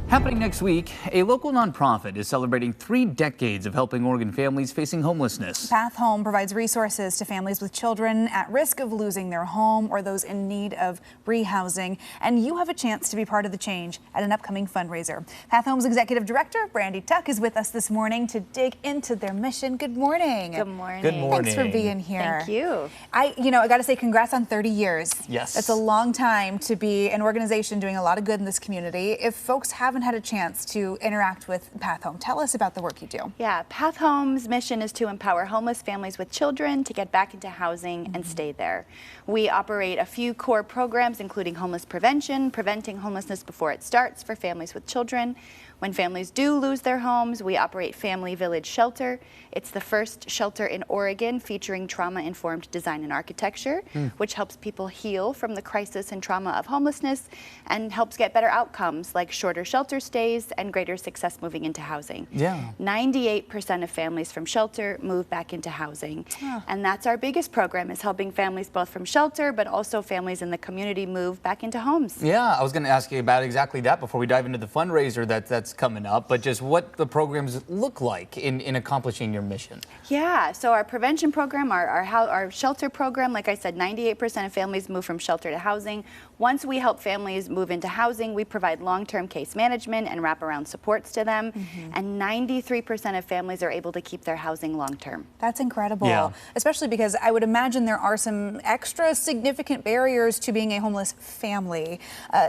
Happening next week, a local nonprofit is celebrating 3 decades of helping Oregon families facing homelessness. Path Home provides resources to families with children at risk of losing their home or those in need of rehousing. And you have a chance to be part of the change at an upcoming fundraiser. Path Home's Executive Director, Brandy Tuck, is with us this morning to dig into their mission. Good morning. Good morning. Good morning. Thanks for being here. Thank you. I got to say congrats on 30 years. Yes. That's a long time to be an organization doing a lot of good in this community. If folks haven't had a chance to interact with Path Home, tell us about the work you do. Yeah, Path Home's mission is to empower homeless families with children to get back into housing and stay there. We operate a few core programs, including homeless prevention, preventing homelessness before it starts for families with children. When families do lose their homes, we operate Family Village Shelter. It's the first shelter in Oregon featuring trauma-informed design and architecture, which helps people heal from the crisis and trauma of homelessness and helps get better outcomes like shorter shelter stays and greater success moving into housing. Yeah. 98% of families from shelter move back into housing. And that's our biggest program, is helping families both from shelter but also families in the community move back into homes. Yeah, I was going to ask you about exactly that before we dive into the fundraiser that's coming up, but just what the programs look like in accomplishing your mission. Yeah, so our prevention program, our shelter program, like I said, 98% of families move from shelter to housing. Once we help families move into housing, we provide long-term case management and wraparound supports to them, and 93% of families are able to keep their housing long-term. That's incredible, Yeah. especially because I would imagine there are some extra significant barriers to being a homeless family.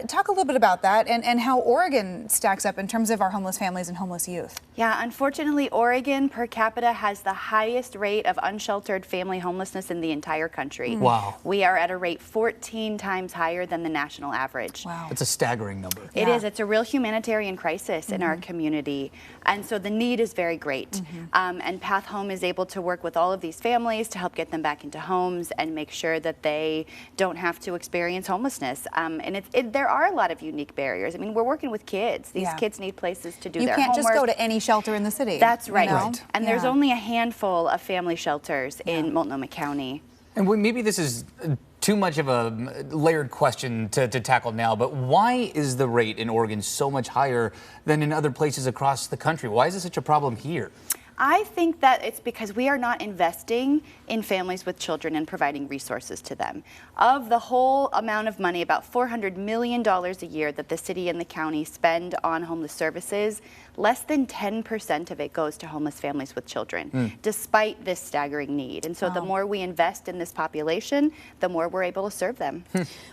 Talk a little bit about that and how Oregon stacks up in terms of our homeless families and homeless youth. Yeah, unfortunately, Oregon per capita has the highest rate of unsheltered family homelessness in the entire country. Wow. We are at a rate 14 times higher than the national average. Wow. That's a staggering number. It Yeah. is. It's a real humanitarian crisis in our community. And so the need is very great. And Path Home is able to work with all of these families to help get them back into homes and make sure that they don't have to experience homelessness. And there are a lot of unique barriers. I mean, we're working with kids. These Yeah. kids need places to do You their can't homework. just go to any shelter in the city. That's right. you know? And there's Yeah. only a handful of family shelters in Multnomah County. And maybe this is too much of a layered question to tackle now, but why is the rate in Oregon so much higher than in other places across the country? Why is it such a problem here? I think that it's because we are not investing in families with children and providing resources to them. Of the whole amount of money, about $400 million a year that the city and the county spend on homeless services, less than 10% of it goes to homeless families with children, despite this staggering need. And so the more we invest in this population, the more we're able to serve them.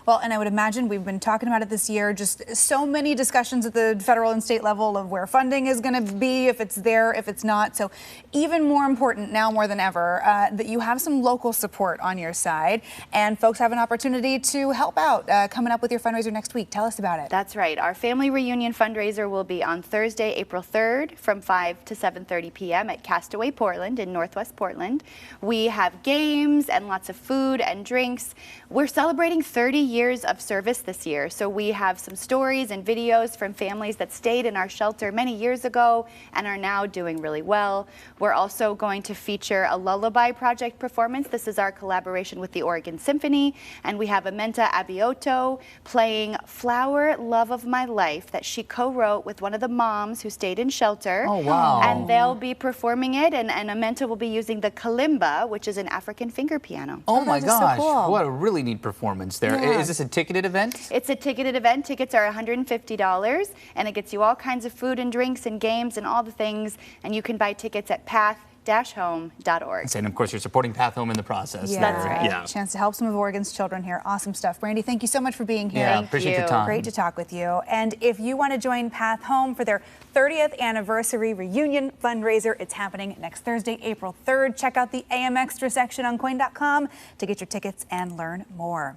Well, and I would imagine we've been talking about it this year, just so many discussions at the federal and state level of where funding is going to be, if it's there, if it's not. So even more important now more than ever that you have some local support on your side and folks have an opportunity to help out coming up with your fundraiser next week. Tell us about it. That's right. Our family reunion fundraiser will be on Thursday, April 3rd from 5 to 7:30 p.m. at Castaway Portland in Northwest Portland. We have games and lots of food and drinks. We're celebrating 30 years of service this year, so we have some stories and videos from families that stayed in our shelter many years ago and are now doing really well. We're also going to feature a Lullaby Project performance. This is our collaboration with the Oregon Symphony, and we have Amenta Abiotto playing Flower, Love of My Life that she co-wrote with one of the moms who stayed in shelter. Oh, wow. And they'll be performing it, and Amenta will be using the kalimba, which is an African finger piano. Oh my that is so gosh, cool. what a really neat performance there. Yeah. Is this a ticketed event? It's a ticketed event. Tickets are $150, and it gets you all kinds of food and drinks and games and all the things, and you can buy tickets at path-home.org. And of course, you're supporting Path Home in the process. Yeah. That's right. Yeah. Chance to help some of Oregon's children here. Awesome stuff. Brandy, thank you so much for being here. Yeah, Thank appreciate the you. time. Great to talk with you. And if you want to join Path Home for their 30th anniversary reunion fundraiser, it's happening next Thursday, April 3rd. Check out the AM Extra section on coin.com to get your tickets and learn more.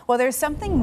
Well, there's something